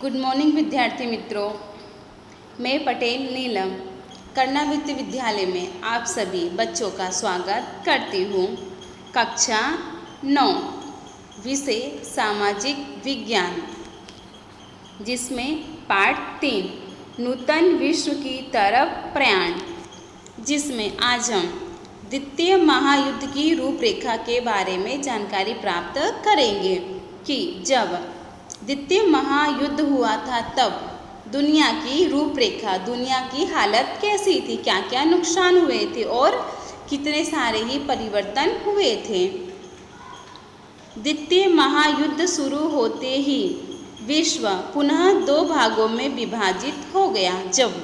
Good morning विद्यार्थी मित्रों, मैं पटेल नीलम कर्णावृत्ति विद्यालय में आप सभी बच्चों का स्वागत करती हूँ। कक्षा 9 विषय सामाजिक विज्ञान, जिसमें पाठ 3 नूतन विश्व की तरफ प्रयाण, जिसमें आज हम द्वितीय महायुद्ध की रूपरेखा के बारे में जानकारी प्राप्त करेंगे कि जब द्वितीय महायुद्ध हुआ था तब दुनिया की रूपरेखा, दुनिया की हालत कैसी थी, क्या क्या नुकसान हुए थे और कितने सारे ही परिवर्तन हुए थे। द्वितीय महायुद्ध शुरू होते ही विश्व पुनः 2 भागों में विभाजित हो गया। जब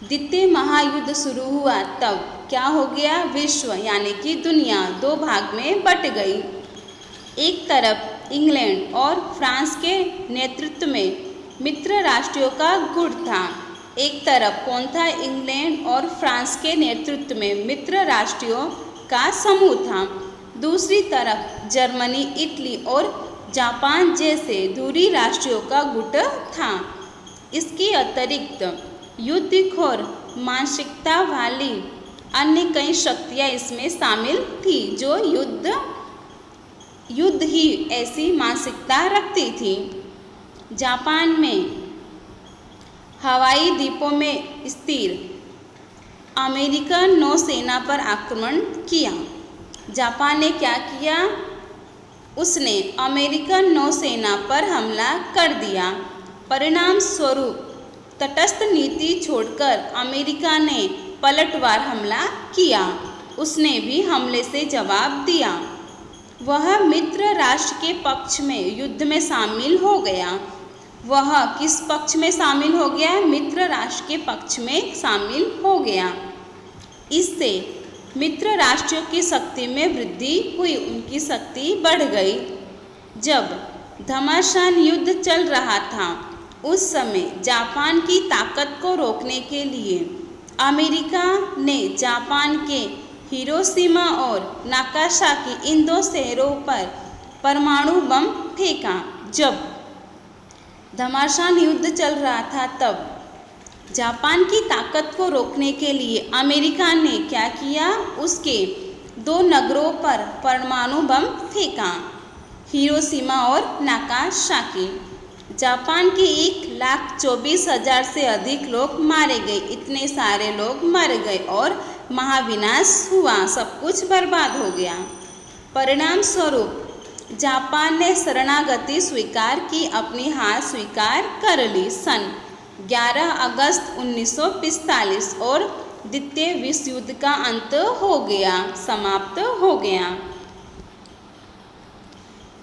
द्वितीय महायुद्ध शुरू हुआ तब क्या हो गया, विश्व यानी कि दुनिया 2 भाग में बट गई। एक तरफ इंग्लैंड और फ्रांस के नेतृत्व में मित्र राष्ट्रों का गुट था। एक तरफ कौन था, इंग्लैंड और फ्रांस के नेतृत्व में मित्र राष्ट्रों का समूह था। दूसरी तरफ जर्मनी, इटली और जापान जैसे दूरी राष्ट्रों का गुट था। इसके अतिरिक्त युद्धखोर मानसिकता वाली अन्य कई शक्तियाँ इसमें शामिल थी, जो युद्ध ही ऐसी मानसिकता रखती थी। जापान में हवाई द्वीपों में स्थिर अमेरिकन नौसेना पर आक्रमण किया। जापान ने क्या किया, उसने अमेरिकन नौसेना पर हमला कर दिया। परिणाम स्वरूप तटस्थ नीति छोड़कर अमेरिका ने पलटवार हमला किया। उसने भी हमले से जवाब दिया। वह मित्र राष्ट्र के पक्ष में युद्ध में शामिल हो गया। वह किस पक्ष में शामिल हो गया, मित्र राष्ट्र के पक्ष में शामिल हो गया। इससे मित्र राष्ट्रों की शक्ति में वृद्धि हुई, उनकी शक्ति बढ़ गई। जब घमासान युद्ध चल रहा था उस समय जापान की ताकत को रोकने के लिए अमेरिका ने जापान के हिरोशिमा और नागासाकी इन 2 शहरों पर परमाणु बम फेंका। जब घमासान युद्ध चल रहा था तब जापान की ताकत को रोकने के लिए अमेरिका ने क्या किया, उसके 2 नगरों पर परमाणु बम फेंका, हिरोशिमा और नागासाकी। जापान के 1,24,000 से अधिक लोग मारे गए। इतने सारे लोग मर गए और महाविनाश हुआ, सब कुछ बर्बाद हो गया। परिणाम स्वरूप जापान ने शरणागति स्वीकार की, अपनी हार स्वीकार कर ली। सन 11 अगस्त 1945 और द्वितीय विश्व युद्ध का अंत हो गया, समाप्त हो गया।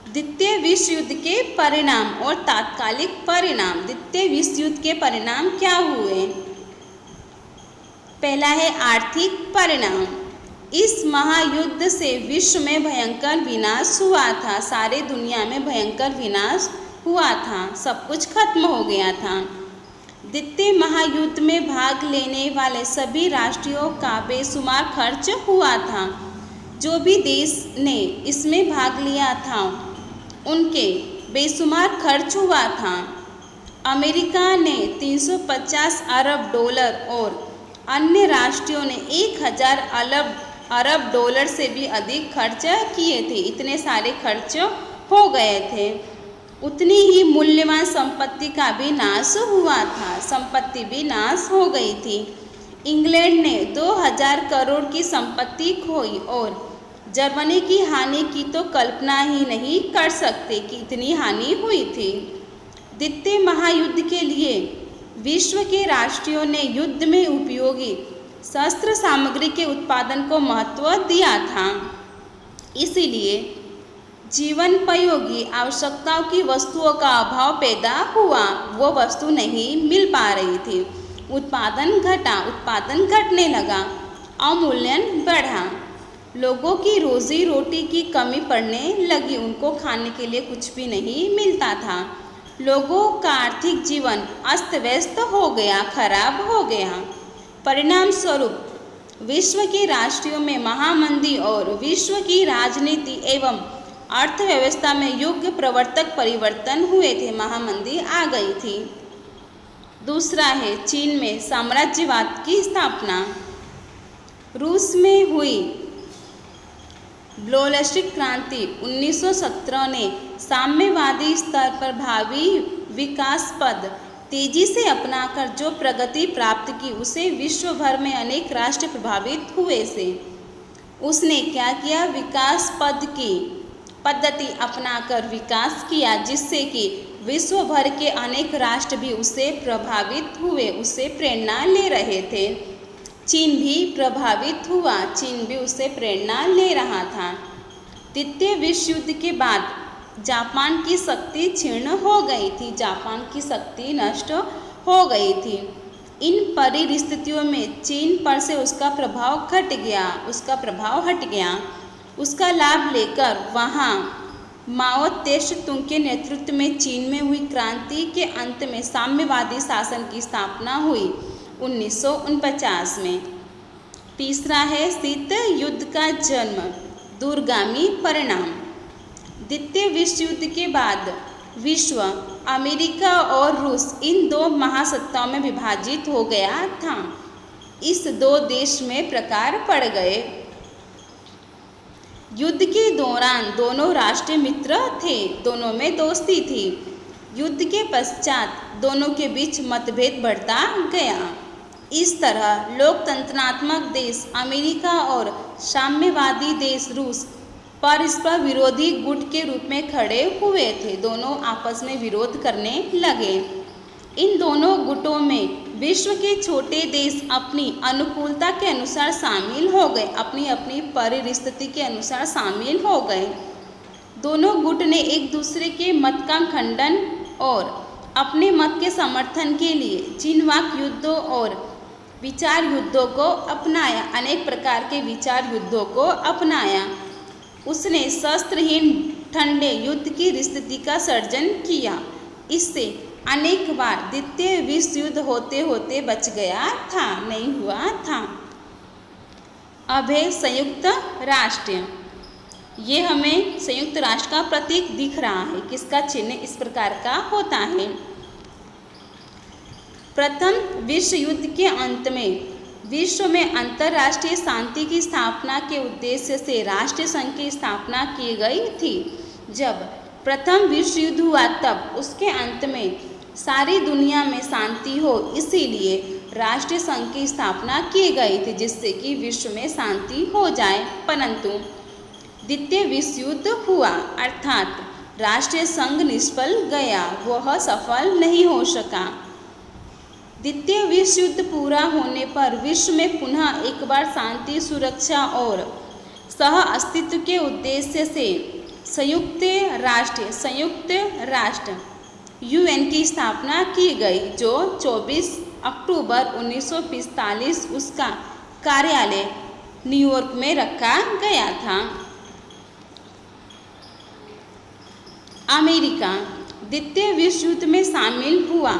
द्वितीय विश्व युद्ध के परिणाम और तात्कालिक परिणाम। द्वितीय विश्व युद्ध के परिणाम क्या हुए? पहला है आर्थिक परिणाम। इस महायुद्ध से विश्व में भयंकर विनाश हुआ था, सारे दुनिया में भयंकर विनाश हुआ था, सब कुछ खत्म हो गया था। द्वितीय महायुद्ध में भाग लेने वाले सभी राष्ट्रों का बेशुमार खर्च हुआ था। जो भी देश ने इसमें भाग लिया था उनके बेशुमार खर्च हुआ था। अमेरिका ने 350 अरब डॉलर और अन्य राष्ट्रों ने 1000 अरब डॉलर से भी अधिक खर्च किए थे। इतने सारे खर्च हो गए थे। उतनी ही मूल्यवान संपत्ति का भी नाश हुआ था, संपत्ति भी नाश हो गई थी। इंग्लैंड ने 2000 करोड़ की संपत्ति खोई और जर्मनी की हानि की तो कल्पना ही नहीं कर सकते कि इतनी हानि हुई थी। द्वितीय महायुद्ध के लिए विश्व के राष्ट्रों ने युद्ध में उपयोगी शस्त्र सामग्री के उत्पादन को महत्व दिया था। इसीलिए जीवनोपयोगी आवश्यकताओं की वस्तुओं का अभाव पैदा हुआ, वो वस्तु नहीं मिल पा रही थी। उत्पादन घटा, उत्पादन घटने लगा, अवमूल्यन बढ़ा, लोगों की रोजी रोटी की कमी पड़ने लगी, उनको खाने के लिए कुछ भी नहीं मिलता था। लोगों का आर्थिक जीवन अस्त व्यस्त हो गया, खराब हो गया। परिणाम स्वरूप विश्व के राष्ट्रों में महामंदी और विश्व की राजनीति एवं अर्थव्यवस्था में युग प्रवर्तक परिवर्तन हुए थे, महामंदी आ गई थी। दूसरा है चीन में साम्राज्यवाद की स्थापना। रूस में हुई बोल्शेविक क्रांति 1917 ने साम्यवादी स्तर पर भावी विकास पद तेजी से अपनाकर जो प्रगति प्राप्त की उसे विश्व भर में अनेक राष्ट्र प्रभावित हुए से। उसने क्या किया, विकास पद की पद्धति अपनाकर विकास किया, जिससे कि विश्व भर के अनेक राष्ट्र भी उससे प्रभावित हुए, उससे प्रेरणा ले रहे थे। चीन भी प्रभावित हुआ, चीन भी उससे प्रेरणा ले रहा था। द्वितीय विश्व युद्ध के बाद जापान की शक्ति क्षीण हो गई थी, जापान की शक्ति नष्ट हो गई थी। इन परिस्थितियों में चीन पर से उसका प्रभाव घट गया, उसका प्रभाव हट गया। उसका लाभ लेकर वहाँ माओ त्से तुंग के नेतृत्व में चीन में हुई क्रांति के अंत में साम्यवादी शासन की स्थापना हुई 1949 में। तीसरा है शीत युद्ध का जन्म, दूरगामी परिणाम। द्वितीय विश्व युद्ध के बाद विश्व अमेरिका और रूस इन दो महासत्ताओं में विभाजित हो गया था। इस दो देश में प्रकार पड़ गए। युद्ध के दौरान दोनों राष्ट्र मित्र थे, दोनों में दोस्ती थी। युद्ध के पश्चात दोनों के बीच मतभेद बढ़ता गया। इस तरह लोकतंत्रात्मक देश अमेरिका और साम्यवादी देश रूस परस्पर विरोधी गुट के रूप में खड़े हुए थे, दोनों आपस में विरोध करने लगे। इन दोनों गुटों में विश्व के छोटे देश अपनी अनुकूलता के अनुसार शामिल हो गए, अपनी अपनी परिस्थिति के अनुसार शामिल हो गए। दोनों गुट ने एक दूसरे के मत का खंडन और अपने मत के समर्थन के लिए चिन्हवाक युद्धों और विचार युद्धों को अपनाया, अनेक प्रकार के विचार युद्धों को अपनाया। उसने शस्त्रहीन ठंडे युद्ध की स्थिति का सर्जन किया। इससे अनेक बार द्वितीय विश्व युद्ध होते होते बच गया था, नहीं हुआ था। अब है संयुक्त राष्ट्र। ये हमें संयुक्त राष्ट्र का प्रतीक दिख रहा है, किसका चिन्ह इस प्रकार का होता है। प्रथम विश्व युद्ध के अंत में विश्व में अंतर्राष्ट्रीय शांति की स्थापना के उद्देश्य से राष्ट्रीय संघ की स्थापना की गई थी। जब प्रथम विश्व युद्ध हुआ तब उसके अंत में सारी दुनिया में शांति हो, इसीलिए राष्ट्रीय संघ की स्थापना की गई थी, जिससे कि विश्व में शांति हो जाए। परंतु द्वितीय विश्व युद्ध हुआ अर्थात राष्ट्रीय संघ निष्फल गया, वह सफल नहीं हो सका। द्वितीय विश्व युद्ध पूरा होने पर विश्व में पुनः एक बार शांति, सुरक्षा और सह अस्तित्व के उद्देश्य से संयुक्त राष्ट्र यूएन की स्थापना की गई, जो 24 अक्टूबर 1945 उसका कार्यालय न्यूयॉर्क में रखा गया था। अमेरिका द्वितीय विश्व युद्ध में शामिल हुआ।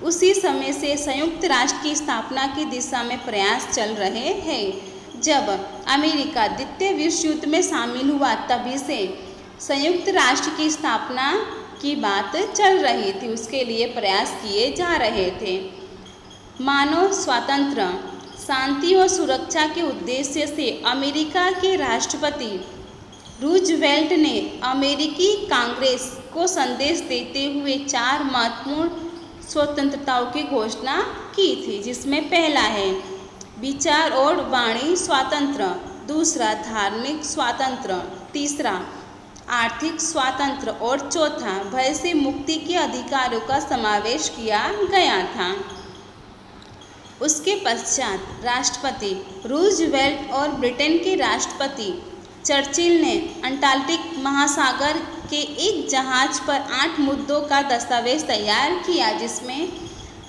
उसी समय से संयुक्त राष्ट्र की स्थापना की दिशा में प्रयास चल रहे हैं। जब अमेरिका द्वितीय विश्व युद्ध में शामिल हुआ तभी से संयुक्त राष्ट्र की स्थापना की बात चल रही थी, उसके लिए प्रयास किए जा रहे थे। मानव स्वातंत्र्य, शांति और सुरक्षा के उद्देश्य से अमेरिका के राष्ट्रपति रूजवेल्ट ने अमेरिकी कांग्रेस को संदेश देते हुए 4 महत्वपूर्ण स्वतंत्रताओं की घोषणा की थी, जिसमें पहला है विचार और वाणी स्वातंत्र्य, दूसरा धार्मिक स्वातंत्र्य, तीसरा आर्थिक स्वातंत्र्य और चौथा भय से मुक्ति के अधिकारों का समावेश किया गया था। उसके पश्चात राष्ट्रपति रूजवेल्ट और ब्रिटेन के राष्ट्रपति चर्चिल ने अंटार्कटिक महासागर के एक जहाज पर 8 मुद्दों का दस्तावेज तैयार किया, जिसमें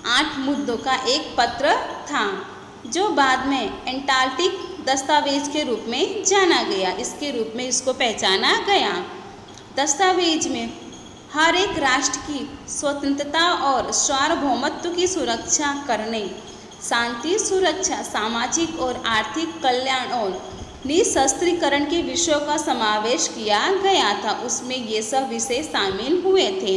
8 मुद्दों का एक पत्र था, जो बाद में अंटार्कटिक दस्तावेज के रूप में जाना गया। इसके रूप में इसको पहचाना गया। दस्तावेज में हर एक राष्ट्र की स्वतंत्रता और सार्वभौमत्व की सुरक्षा करने, शांति, सुरक्षा, सामाजिक और आर्थिक कल्याण और निशस्त्रीकरण के विषयों का समावेश किया गया था, उसमें ये सब विषय शामिल हुए थे।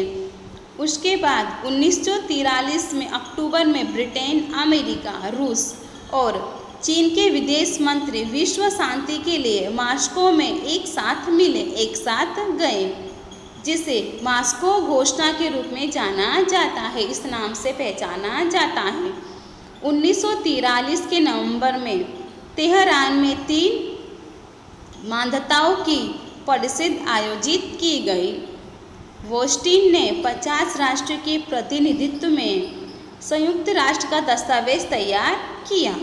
उसके बाद 1943 में अक्टूबर में ब्रिटेन, अमेरिका, रूस और चीन के विदेश मंत्री विश्व शांति के लिए मॉस्को में एक साथ गए, जिसे मॉस्को घोषणा के रूप में जाना जाता है, इस नाम से पहचाना जाता है। 1943 के नवंबर में तेहरान में 3 मान्यताओं की परिषद आयोजित की गई। वोस्टिन ने 50 राष्ट्र के प्रतिनिधित्व में संयुक्त राष्ट्र का दस्तावेज तैयार किया।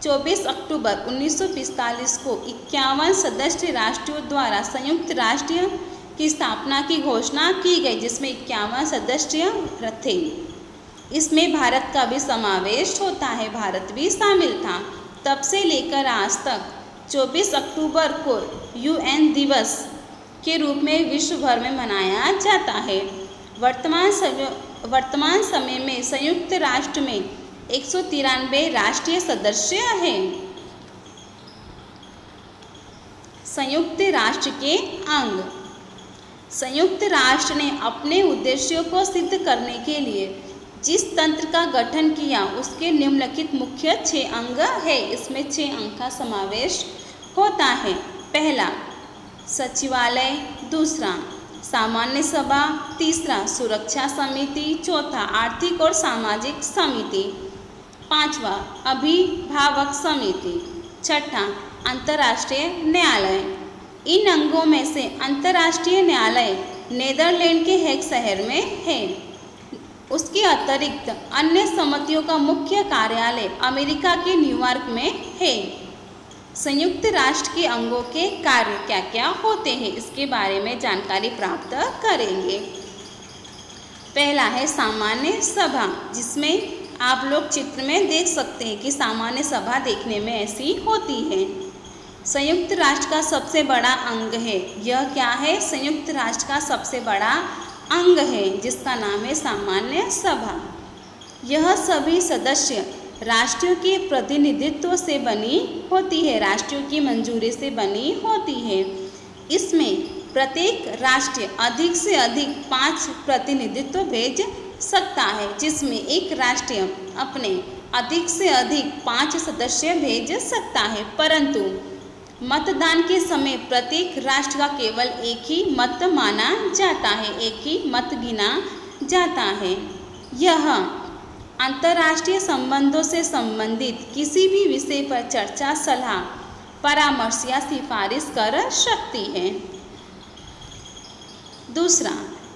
24 अक्टूबर 1945 को 51 सदस्य राष्ट्रों द्वारा संयुक्त राष्ट्र की स्थापना की घोषणा की गई, जिसमें 51 सदस्य थे। इसमें भारत का भी समावेश होता है, भारत भी शामिल था। तब से लेकर आज तक 24 अक्टूबर को UN दिवस के रूप में विश्व भर में मनाया जाता है। वर्तमान समय में संयुक्त राष्ट्र में 193 राष्ट्रीय सदस्य हैं। संयुक्त राष्ट्र के अंग। संयुक्त राष्ट्र ने अपने उद्देश्यों को सिद्ध करने के लिए जिस तंत्र का गठन किया, उसके निम्नलिखित मुख्य 6 अंग है। इसमें 6 अंग का समावेश होता है। पहला सचिवालय, दूसरा सामान्य सभा, तीसरा सुरक्षा समिति, चौथा आर्थिक और सामाजिक समिति, पांचवा अभिभावक समिति, छठा अंतर्राष्ट्रीय न्यायालय। इन अंगों में से अंतर्राष्ट्रीय न्यायालय नीदरलैंड के हेग शहर में है। उसके अतिरिक्त अन्य समितियों का मुख्य कार्यालय अमेरिका के न्यूयॉर्क में है। संयुक्त राष्ट्र के अंगों के कार्य क्या क्या होते हैं, इसके बारे में जानकारी प्राप्त करेंगे। पहला है सामान्य सभा, जिसमें आप लोग चित्र में देख सकते हैं कि सामान्य सभा देखने में ऐसी होती है। संयुक्त राष्ट्र का सबसे बड़ा अंग है। यह क्या है? संयुक्त राष्ट्र का सबसे बड़ा अंग है, जिसका नाम है सामान्य सभा। यह सभी सदस्य राष्ट्रों के प्रतिनिधित्व से बनी होती है, राष्ट्रों की मंजूरी से बनी होती है। इसमें प्रत्येक राष्ट्र अधिक से अधिक 5 प्रतिनिधित्व भेज सकता है, जिसमें एक राष्ट्र अपने अधिक से अधिक 5 सदस्य भेज सकता है, परंतु मतदान के समय प्रत्येक राष्ट्र का केवल एक ही मत माना जाता है, एक ही मत गिना जाता है। यह अंतर्राष्ट्रीय संबंधों से संबंधित किसी भी विषय पर चर्चा, सलाह, परामर्श या सिफारिश कर सकती है। दूसरा,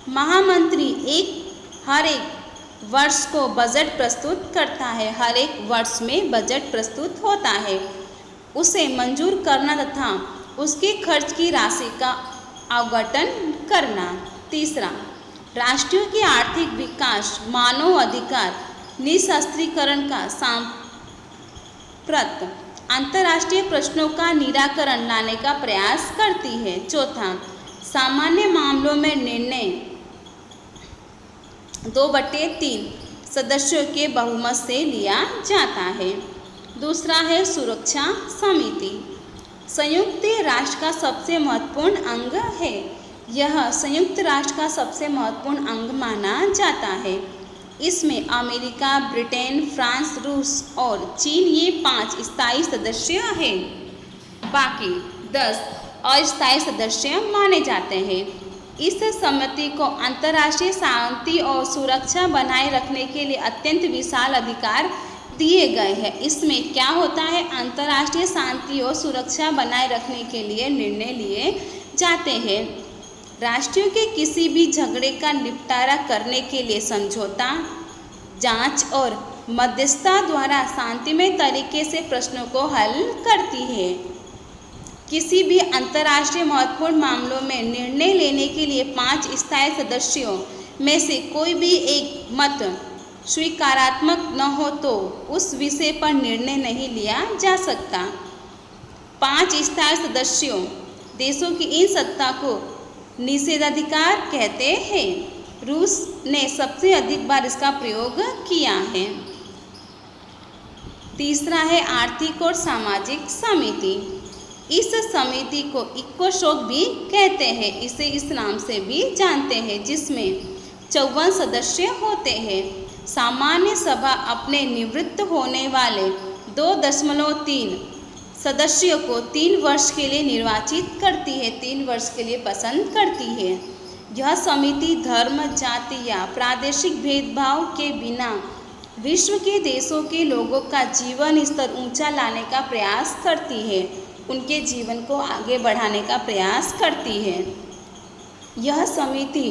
महामंत्री हर एक वर्ष को बजट प्रस्तुत करता है। हर एक वर्ष में बजट प्रस्तुत होता है। उसे मंजूर करना तथा उसके खर्च की राशि का आवंटन करना। तीसरा, राष्ट्रों के आर्थिक विकास, मानव अधिकार, निशस्त्रीकरण का सांप्रत अंतर्राष्ट्रीय प्रश्नों का निराकरण लाने का प्रयास करती है। चौथा, सामान्य मामलों में निर्णय 2/3 सदस्यों के बहुमत से लिया जाता है। दूसरा है सुरक्षा समिति। संयुक्त राष्ट्र का सबसे महत्वपूर्ण अंग है। यह संयुक्त राष्ट्र का सबसे महत्वपूर्ण अंग माना जाता है। इसमें अमेरिका, ब्रिटेन, फ्रांस, रूस और चीन ये 5 स्थायी सदस्य हैं। बाकी 10 अस्थायी सदस्य माने जाते हैं। इस समिति को अंतर्राष्ट्रीय शांति और सुरक्षा बनाए रखने के लिए अत्यंत विशाल अधिकार दिए गए हैं। इसमें क्या होता है? अंतर्राष्ट्रीय शांति और सुरक्षा बनाए रखने के लिए निर्णय लिए जाते हैं। राष्ट्रों के किसी भी झगड़े का निपटारा करने के लिए समझौता, जांच और मध्यस्थता द्वारा शांतिमय तरीके से प्रश्नों को हल करती है। किसी भी अंतर्राष्ट्रीय महत्वपूर्ण मामलों में निर्णय लेने के लिए 5 स्थायी सदस्यों में से कोई भी एक मत स्वीकारात्मक न हो तो उस विषय पर निर्णय नहीं लिया जा सकता। 5 स्थायी सदस्यों देशों की इन सत्ता को निषेधाधिकार कहते हैं। रूस ने सबसे अधिक बार इसका प्रयोग किया है। तीसरा है आर्थिक और सामाजिक समिति। इस समिति को इकोसोक भी कहते हैं, इसे इस नाम से भी जानते हैं, जिसमें 54 सदस्य होते हैं। सामान्य सभा अपने निवृत्त होने वाले 2.3 सदस्यों को 3 वर्ष के लिए निर्वाचित करती है, 3 वर्ष के लिए पसंद करती है। यह समिति धर्म, जाति या प्रादेशिक भेदभाव के बिना विश्व के देशों के लोगों का जीवन स्तर ऊंचा लाने का प्रयास करती है, उनके जीवन को आगे बढ़ाने का प्रयास करती है। यह समिति